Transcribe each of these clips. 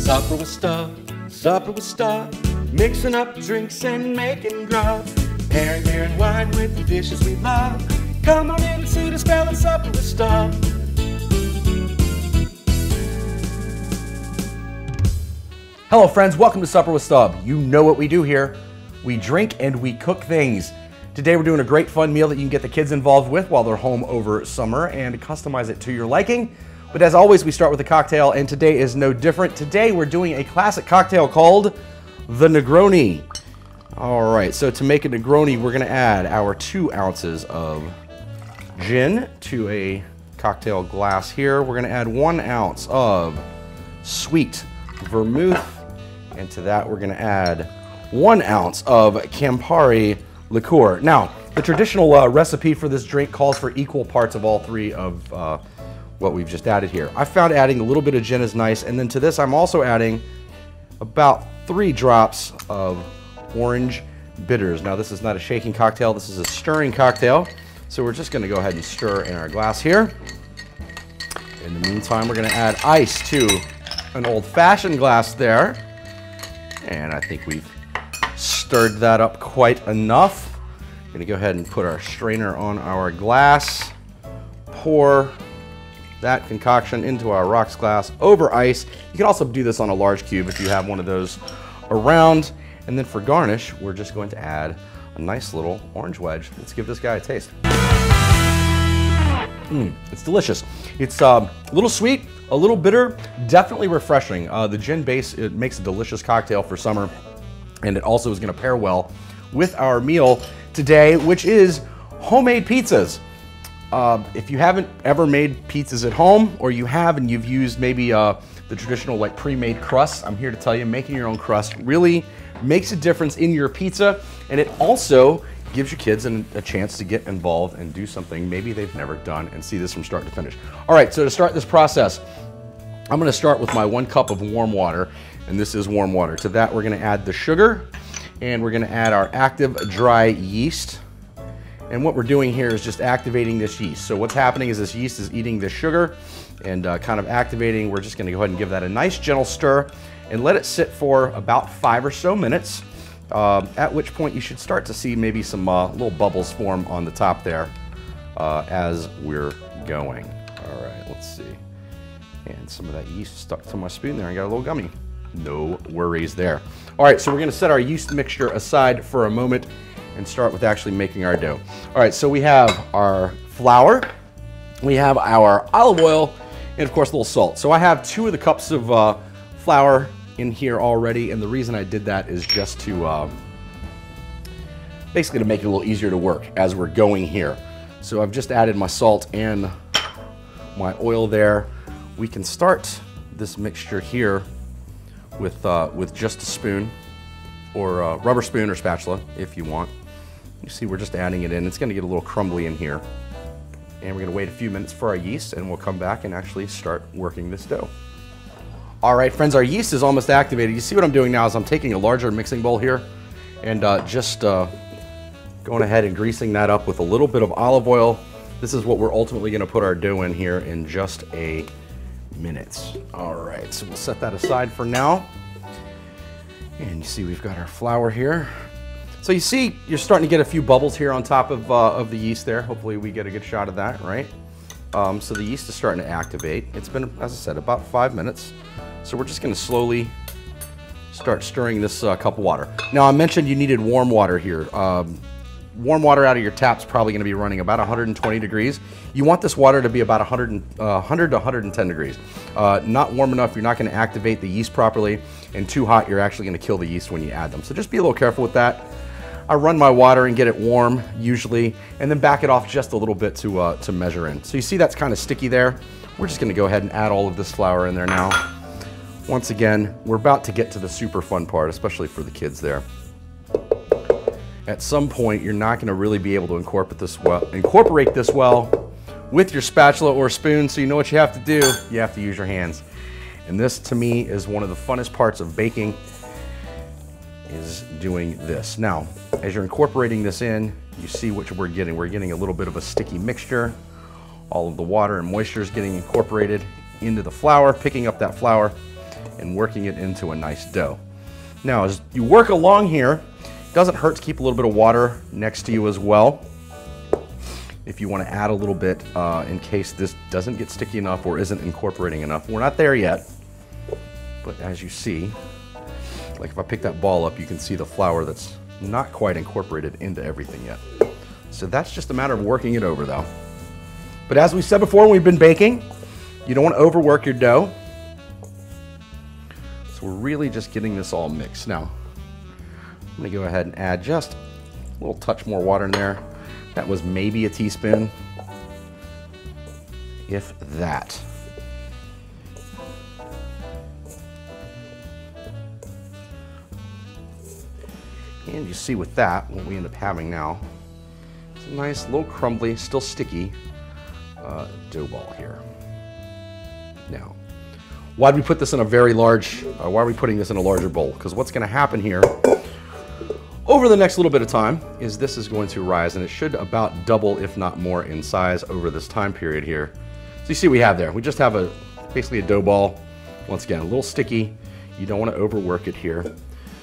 Supper with Stub, mixing up drinks and making grub, pairing beer and wine with the dishes we love. Come on in and see the spell of Supper with Stub. Hello friends, welcome to Supper with Stub. You know what we do here. We drink and we cook things. Today we're doing a great fun meal that you can get the kids involved with while they're home over summer and customize it to your liking. But as always, we start with a cocktail, and today is no different. Today we're doing a classic cocktail called the Negroni. All right, so to make a Negroni, we're gonna add our 2 ounces of gin to a cocktail glass here. We're gonna add 1 ounce of sweet vermouth, and to that we're gonna add 1 ounce of Campari liqueur. Now, the traditional recipe for this drink calls for equal parts of all 3 of what we've just added here. I found adding a little bit of gin is nice, and then to this I'm also adding about 3 drops of orange bitters. Now, this is not a shaking cocktail, this is a stirring cocktail. So we're just gonna go ahead and stir in our glass here. In the meantime, we're gonna add ice to an old-fashioned glass there. And I think we've stirred that up quite enough. We're gonna go ahead and put our strainer on our glass, pour that concoction into our rocks glass over ice. You can also do this on a large cube if you have one of those around. And then for garnish, we're just going to add a nice little orange wedge. Let's give this guy a taste. It's delicious. It's a little sweet, a little bitter, definitely refreshing. The gin base, it makes a delicious cocktail for summer, and it also is gonna pair well with our meal today, which is homemade pizzas. If you haven't ever made pizzas at home, or you have and you've used maybe the traditional like pre-made crust, I'm here to tell you making your own crust really makes a difference in your pizza, and it also gives your kids a chance to get involved and do something maybe they've never done and see this from start to finish. All right, so to start this process, I'm gonna start with my 1 cup of warm water, and this is warm water. To that, we're gonna add the sugar, and we're gonna add our active dry yeast. And what we're doing here is just activating this yeast. So what's happening is this yeast is eating the sugar and kind of activating. We're just gonna go ahead and give that a nice gentle stir and let it sit for about 5 or so minutes, at which point you should start to see maybe some little bubbles form on the top there as we're going. All right, let's see. And some of that yeast stuck to my spoon there. I got a little gummy. No worries there. All right, so we're gonna set our yeast mixture aside for a moment and start with actually making our dough. All right, so we have our flour, we have our olive oil, and of course a little salt. So I have 2 of the cups of flour in here already, and the reason I did that is just to basically to make it a little easier to work as we're going here. So I've just added my salt and my oil there. We can start this mixture here with just a spoon, or a rubber spoon or spatula if you want. You see we're just adding it in. It's gonna get a little crumbly in here. And we're gonna wait a few minutes for our yeast, and we'll come back and actually start working this dough. All right, friends, our yeast is almost activated. You see what I'm doing now is I'm taking a larger mixing bowl here and just going ahead and greasing that up with a little bit of olive oil. This is what we're ultimately gonna put our dough in here in just a minute. All right, so we'll set that aside for now. And you see we've got our flour here. So you see you're starting to get a few bubbles here on top of the yeast there. Hopefully we get a good shot of that, right? So the yeast is starting to activate. It's been, as I said, about 5 minutes. So we're just gonna slowly start stirring this cup of water. Now I mentioned you needed warm water here. Warm water out of your tap's probably gonna be running about 120 degrees. You want this water to be about 100 to 110 degrees. Not warm enough, you're not gonna activate the yeast properly, and too hot, you're actually gonna kill the yeast when you add them. So just be a little careful with that. I run my water and get it warm usually, and then back it off just a little bit to measure in. So you see that's kind of sticky there. We're just gonna go ahead and add all of this flour in there now. Once again, we're about to get to the super fun part, especially for the kids there. At some point, you're not gonna really be able to incorporate this well with your spatula or spoon, so you know what you have to do. You have to use your hands. And this, to me, is one of the funnest parts of baking, is doing this. Now, as you're incorporating this in, you see what we're getting. We're getting a little bit of a sticky mixture. All of the water and moisture is getting incorporated into the flour, picking up that flour. and working it into a nice dough. Now, as you work along here, it doesn't hurt to keep a little bit of water next to you as well, if you want to add a little bit in case this doesn't get sticky enough or isn't incorporating enough. We're not there yet, but as you see, like if I pick that ball up, you can see the flour that's not quite incorporated into everything yet. So that's just a matter of working it over though. But as we said before when we've been baking, you don't want to overwork your dough. So we're really just getting this all mixed. Now, I'm going to go ahead and add just a little touch more water in there. That was maybe a teaspoon, if that. And you see with that, what we end up having now, it's a nice little crumbly, still sticky dough ball here. Now, why did we put this in a very large, why are we putting this in a larger bowl? Because what's going to happen here over the next little bit of time is this is going to rise, and it should about double, if not more, in size over this time period here. So you see what we have there. We just have basically a dough ball. Once again, a little sticky. You don't want to overwork it here.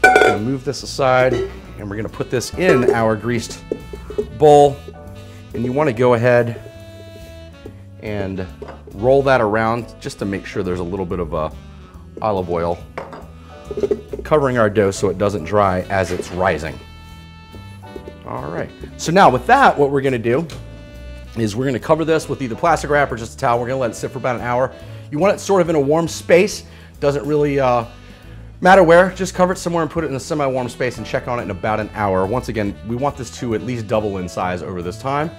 We're going to move this aside, and we're going to put this in our greased bowl. And you want to go ahead and roll that around just to make sure there's a little bit of olive oil covering our dough so it doesn't dry as it's rising. All right, so now with that, what we're gonna do is we're gonna cover this with either plastic wrap or just a towel. We're gonna let it sit for about an hour. You want it sort of in a warm space. Doesn't really matter where, just cover it somewhere and put it in a semi-warm space and check on it in about an hour. Once again, we want this to at least double in size over this time.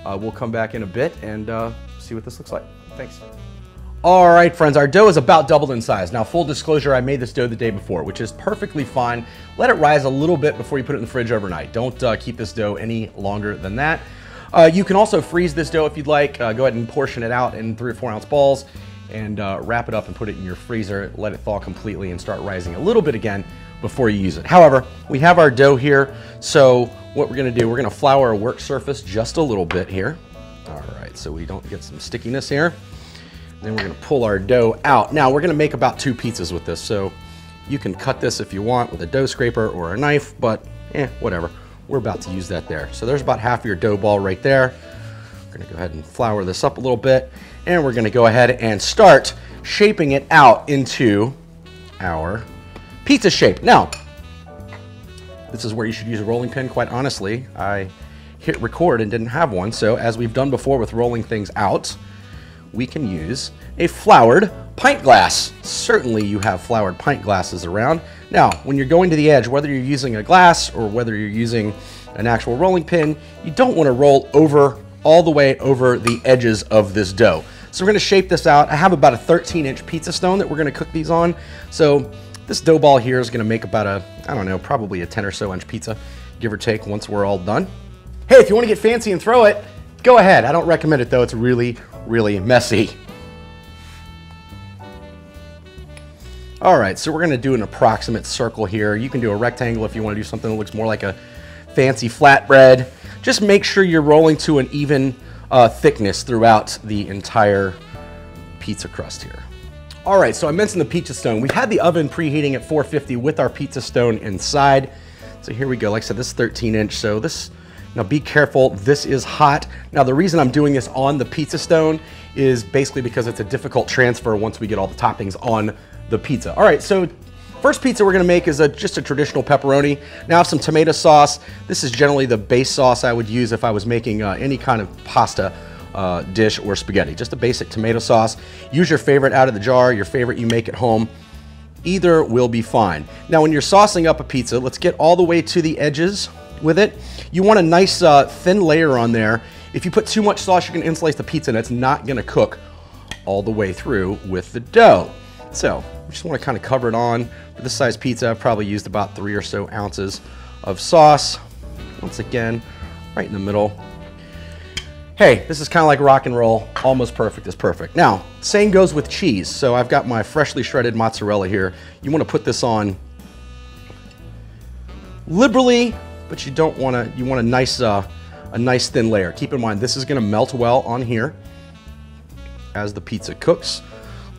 We'll come back in a bit and see what this looks like. Thanks. All right, friends, our dough is about doubled in size. Now, full disclosure, I made this dough the day before, which is perfectly fine. Let it rise a little bit before you put it in the fridge overnight. Don't keep this dough any longer than that. You can also freeze this dough if you'd like. Go ahead and portion it out in 3 or 4 ounce balls and wrap it up and put it in your freezer. Let it thaw completely and start rising a little bit again before you use it. However, we have our dough here. So what we're gonna do, we're gonna flour our work surface just a little bit here. All right, so we don't get some stickiness here. Then we're gonna pull our dough out. Now we're gonna make about 2 pizzas with this, so you can cut this if you want with a dough scraper or a knife, but whatever. We're about to use that there. So there's about half of your dough ball right there. We're gonna go ahead and flour this up a little bit, and we're gonna go ahead and start shaping it out into our pizza shape. Now, this is where you should use a rolling pin, quite honestly. I hit record and didn't have one, so as we've done before with rolling things out, we can use a floured pint glass. Certainly you have floured pint glasses around. Now, when you're going to the edge, whether you're using a glass or whether you're using an actual rolling pin, you don't want to roll over all the way over the edges of this dough. So we're going to shape this out. I have about a 13-inch pizza stone that we're going to cook these on. So this dough ball here is going to make about a, I don't know, probably a 10 or so inch pizza, give or take, once we're all done. Hey, if you want to get fancy and throw it, go ahead. I don't recommend it though. It's really, really messy. All right, so we're gonna do an approximate circle here. You can do a rectangle if you want to do something that looks more like a fancy flatbread. Just make sure you're rolling to an even thickness throughout the entire pizza crust here. All right, so I mentioned the pizza stone. We've had the oven preheating at 450 with our pizza stone inside. So here we go. Like I said, this is 13-inch, so this, now be careful, this is hot. Now the reason I'm doing this on the pizza stone is basically because it's a difficult transfer once we get all the toppings on the pizza. All right, so first pizza we're gonna make is just a traditional pepperoni. Now I have some tomato sauce. This is generally the base sauce I would use if I was making any kind of pasta dish or spaghetti. Just a basic tomato sauce. Use your favorite out of the jar, your favorite you make at home. Either will be fine. Now when you're saucing up a pizza, let's get all the way to the edges with it. You want a nice thin layer on there. If you put too much sauce, you're gonna insulace the pizza and it's not gonna cook all the way through with the dough. So we just wanna kind of cover it on. For this size pizza, I've probably used about 3 or so ounces of sauce. Once again, right in the middle. Hey, this is kind of like rock and roll. Almost perfect is perfect. Now, same goes with cheese. So I've got my freshly shredded mozzarella here. You wanna put this on liberally, but you don't want to, you want a nice thin layer. Keep in mind, this is gonna melt well on here as the pizza cooks.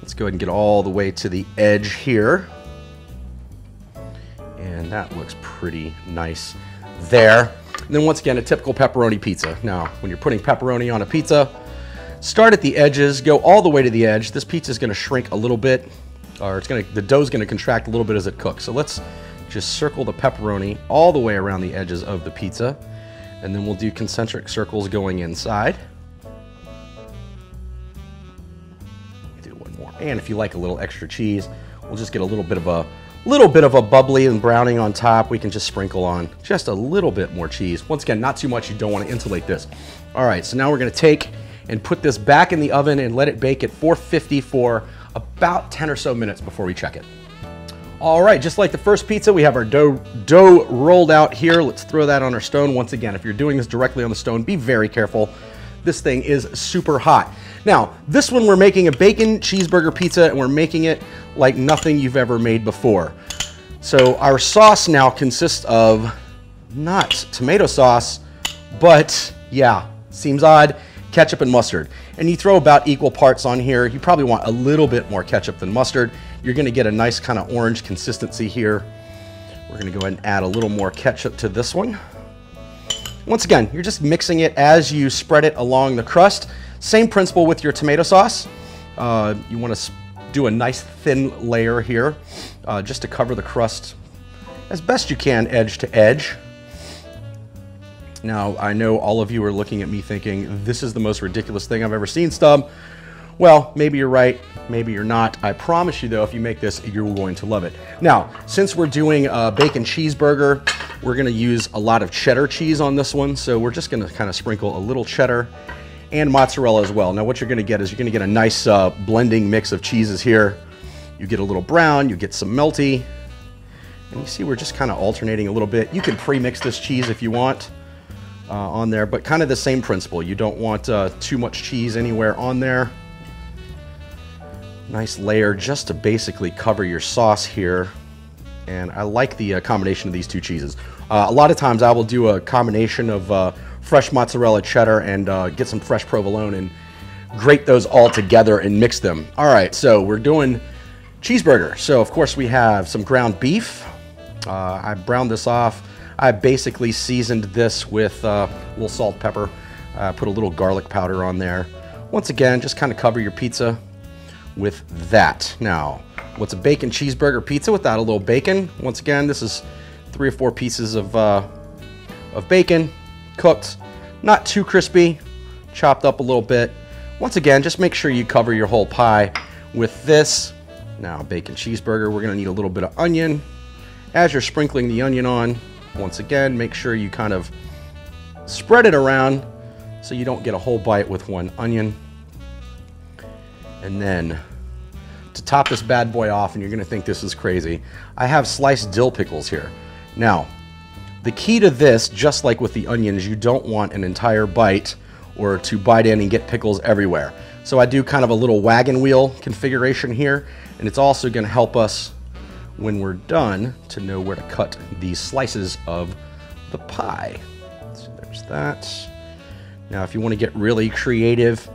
Let's go ahead and get all the way to the edge here. And that looks pretty nice there. And then once again, a typical pepperoni pizza. Now, when you're putting pepperoni on a pizza, start at the edges, go all the way to the edge. This pizza is going to shrink a little bit, or the dough's going to contract a little bit as it cooks. So let's just circle the pepperoni all the way around the edges of the pizza, and then we'll do concentric circles going inside. Do one more, and if you like a little extra cheese, we'll just get a little bit of a bubbly and browning on top. We can just sprinkle on just a little bit more cheese. Once again, not too much. You don't want to insulate this. All right, so now we're going to take and put this back in the oven and let it bake at 450 for about 10 or so minutes before we check it. All right, just like the first pizza, we have our dough rolled out here. Let's throw that on our stone. Once again, if you're doing this directly on the stone, be very careful. This thing is super hot. Now, this one we're making a bacon cheeseburger pizza, and we're making it like nothing you've ever made before. So our sauce now consists of not tomato sauce, but yeah, seems odd, ketchup and mustard. And you throw about equal parts on here. You probably want a little bit more ketchup than mustard. You're gonna get a nice kind of orange consistency here. We're gonna go ahead and add a little more ketchup to this one. Once again, you're just mixing it as you spread it along the crust. Same principle with your tomato sauce. You wanna do a nice thin layer here just to cover the crust as best you can, edge to edge. Now, I know all of you are looking at me thinking, this is the most ridiculous thing I've ever seen, Stub. Well, maybe you're right, maybe you're not. I promise you though, if you make this, you're going to love it. Now, since we're doing a bacon cheeseburger, we're gonna use a lot of cheddar cheese on this one. So we're just gonna kind of sprinkle a little cheddar and mozzarella as well. Now what you're gonna get is you're gonna get a nice blending mix of cheeses here. You get a little brown, you get some melty, and you see we're just kind of alternating a little bit. You can pre-mix this cheese if you want on there, but kind of the same principle. You don't want too much cheese anywhere on there. Nice layer just to basically cover your sauce here. And I like the combination of these two cheeses. A lot of times I will do a combination of fresh mozzarella cheddar and get some fresh provolone and grate those all together and mix them. All right, so we're doing cheeseburger. So of course we have some ground beef. I browned this off. I basically seasoned this with a little salt, pepper, put a little garlic powder on there. Once again, just kind of cover your pizza with that. Now, what's a bacon cheeseburger pizza without a little bacon? Once again, this is 3 or 4 pieces of bacon, cooked, not too crispy, chopped up a little bit. Once again, just make sure you cover your whole pie with this. Now, bacon cheeseburger, we're gonna need a little bit of onion. As you're sprinkling the onion on, once again, make sure you kind of spread it around so you don't get a whole bite with one onion. And then to top this bad boy off, and you're gonna think this is crazy, I have sliced dill pickles here. Now, the key to this, just like with the onions, you don't want an entire bite or to bite in and get pickles everywhere. So I do kind of a little wagon wheel configuration here, and it's also gonna help us when we're done to know where to cut these slices of the pie. So there's that. Now, if you wanna get really creative,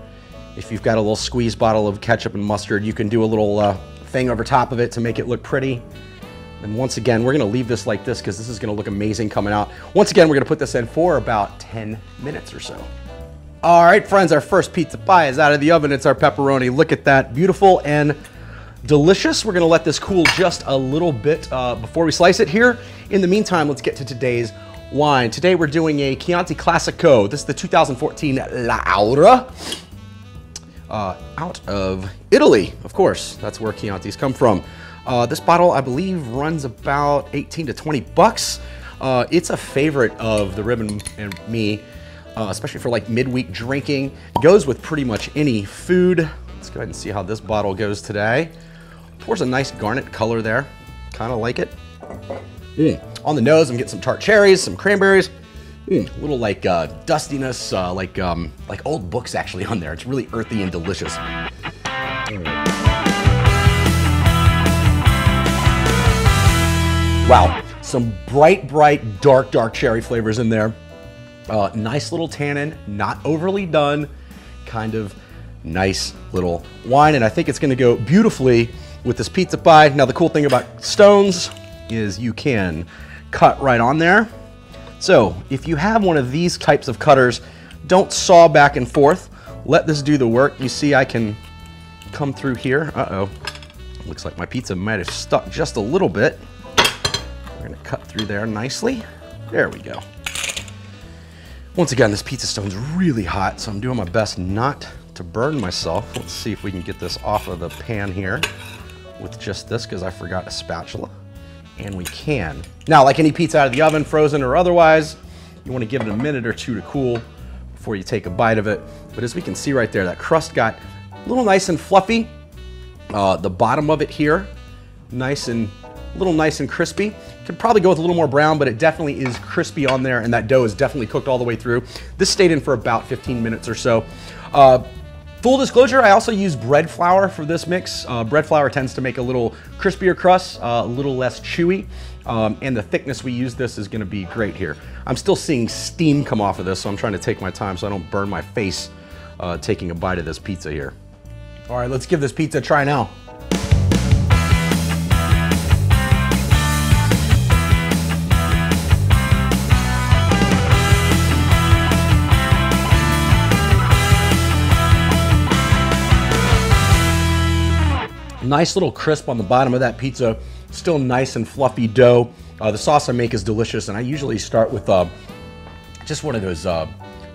if you've got a little squeeze bottle of ketchup and mustard, you can do a little thing over top of it to make it look pretty. And once again, we're gonna leave this like this because this is gonna look amazing coming out. Once again, we're gonna put this in for about 10 minutes or so. All right, friends, our first pizza pie is out of the oven. It's our pepperoni. Look at that, beautiful and delicious. We're gonna let this cool just a little bit before we slice it here. In the meantime, let's get to today's wine. Today we're doing a Chianti Classico. This is the 2014 Laura. Out of Italy, of course. That's where Chiantis come from. This bottle, I believe, runs about 18 to 20 bucks. It's a favorite of the Rib and me, especially for like midweek drinking. It goes with pretty much any food. Let's go ahead and see how this bottle goes today. Pours a nice garnet color there. Kind of like it. On the nose, I'm getting some tart cherries, some cranberries. A little like dustiness, like old books actually on there. It's really earthy and delicious. Wow, some bright, dark cherry flavors in there. Nice little tannin, not overly done, kind of nice little wine, and I think it's gonna go beautifully with this pizza pie. Now the cool thing about stones is you can cut right on there. So if you have one of these types of cutters, don't saw back and forth. Let this do the work. You see I can come through here. Uh-oh, looks like my pizza might have stuck just a little bit. We're gonna cut through there nicely. There we go. Once again, this pizza stone's really hot, so I'm doing my best not to burn myself. Let's see if we can get this off of the pan here with just this, because I forgot a spatula. And we can. Now, like any pizza out of the oven, frozen or otherwise, you want to give it a minute or two to cool before you take a bite of it. But as we can see right there, that crust got a little nice and fluffy. The bottom of it here, nice and crispy. Could probably go with a little more brown, but it definitely is crispy on there, and that dough is definitely cooked all the way through. This stayed in for about 15 minutes or so. Full disclosure, I also use bread flour for this mix. Bread flour tends to make a little crispier crust, a little less chewy, and the thickness we use this is gonna be great here. I'm still seeing steam come off of this, so I'm trying to take my time so I don't burn my face taking a bite of this pizza here. All right, let's give this pizza a try now. Nice little crisp on the bottom of that pizza, still nice and fluffy dough. The sauce I make is delicious, and I usually start with just one of those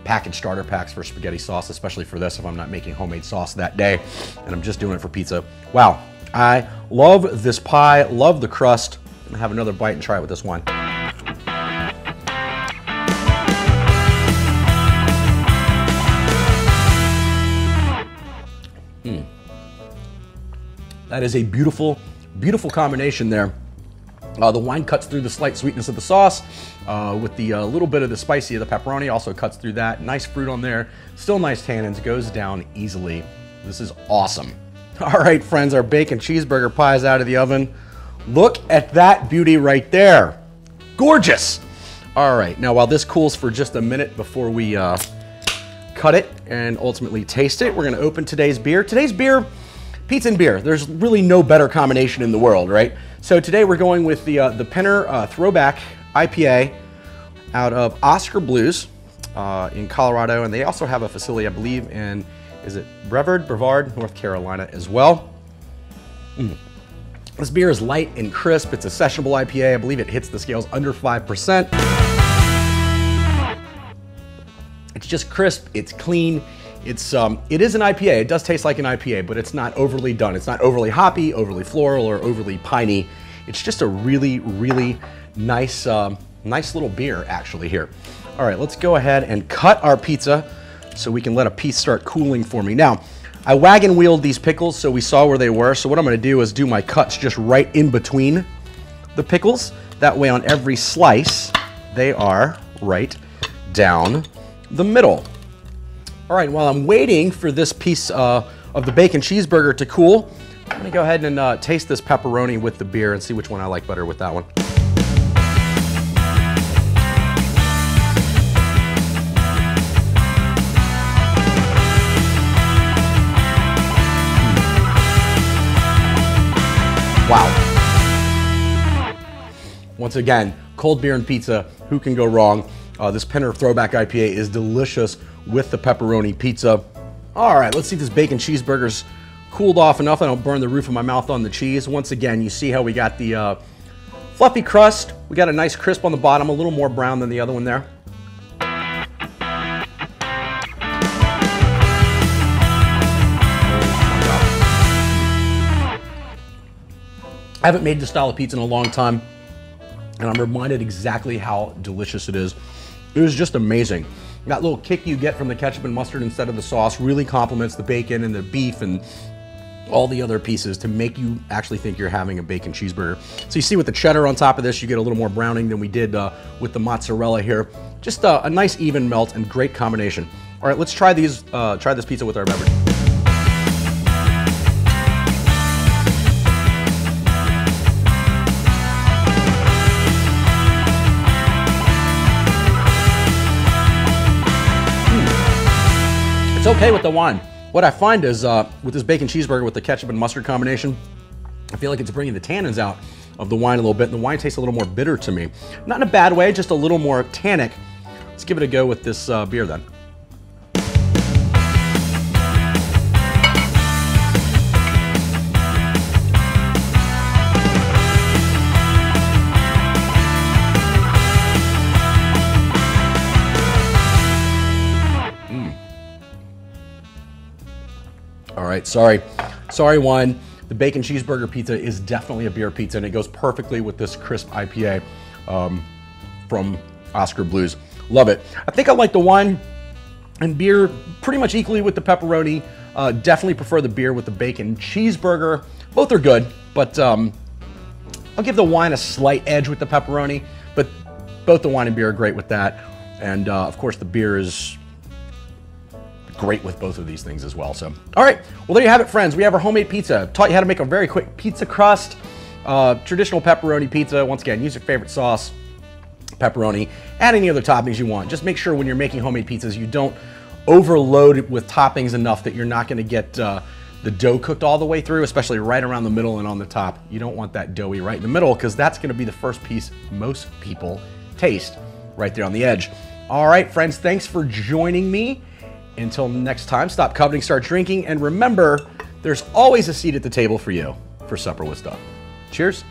packaged starter packs for spaghetti sauce, especially for this if I'm not making homemade sauce that day, and I'm just doing it for pizza. Wow, I love this pie, love the crust. I'm gonna have another bite and try it with this wine. That is a beautiful, beautiful combination there. The wine cuts through the slight sweetness of the sauce with the little bit of the spicy of the pepperoni, also cuts through that. Nice fruit on there, still nice tannins, goes down easily. This is awesome. All right, friends, our bacon cheeseburger pie is out of the oven. Look at that beauty right there. Gorgeous. All right, now while this cools for just a minute before we cut it and ultimately taste it, we're gonna open today's beer. Today's beer, pizza and beer. There's really no better combination in the world, right? So today we're going with the Penner Throwback IPA out of Oscar Blues in Colorado, and they also have a facility, I believe, in, is it Brevard, North Carolina as well. This beer is light and crisp. It's a sessionable IPA. I believe it hits the scales under 5%. It's just crisp, it's clean. It is an IPA. It does taste like an IPA, but it's not overly done. It's not overly hoppy, overly floral, or overly piney. It's just a really, really nice, nice little beer actually here. All right, let's go ahead and cut our pizza so we can let a piece start cooling for me. Now, I wagon wheeled these pickles so we saw where they were. So what I'm gonna do is do my cuts just right in between the pickles. That way on every slice, they are right down the middle. All right, while I'm waiting for this piece of the bacon cheeseburger to cool, I'm gonna go ahead and taste this pepperoni with the beer and see which one I like better with that one. Wow. Once again, cold beer and pizza, who can go wrong? This Penner Throwback IPA is delicious with the pepperoni pizza. All right, let's see if this bacon cheeseburger's cooled off enough I don't burn the roof of my mouth on the cheese. Once again, you see how we got the fluffy crust. We got a nice crisp on the bottom, a little more brown than the other one there. I haven't made this style of pizza in a long time, and I'm reminded exactly how delicious it is. It is just amazing. That little kick you get from the ketchup and mustard instead of the sauce really complements the bacon and the beef and all the other pieces to make you actually think you're having a bacon cheeseburger. So you see with the cheddar on top of this, you get a little more browning than we did with the mozzarella here. Just a nice even melt and great combination. All right, let's try this pizza with our beverage. It's okay with the wine. What I find is with this bacon cheeseburger with the ketchup and mustard combination, I feel like it's bringing the tannins out of the wine a little bit, and the wine tastes a little more bitter to me. Not in a bad way, just a little more tannic. Let's give it a go with this beer then. All right, sorry wine. The bacon cheeseburger pizza is definitely a beer pizza, and it goes perfectly with this crisp IPA from Oscar Blues. Love it. I think I like the wine and beer pretty much equally with the pepperoni. Definitely prefer the beer with the bacon cheeseburger. Both are good, but I'll give the wine a slight edge with the pepperoni, but both the wine and beer are great with that. And of course the beer is great with both of these things as well. So, all right, well, there you have it, friends. We have our homemade pizza. Taught you how to make a very quick pizza crust, traditional pepperoni pizza. Once again, use your favorite sauce, pepperoni, add any other toppings you want. Just make sure when you're making homemade pizzas, you don't overload it with toppings enough that you're not gonna get the dough cooked all the way through, especially right around the middle and on the top. You don't want that doughy right in the middle, because that's gonna be the first piece most people taste right there on the edge. All right, friends, thanks for joining me. Until next time, stop coveting, start drinking, and remember, there's always a seat at the table for you for supper with Stub. Cheers.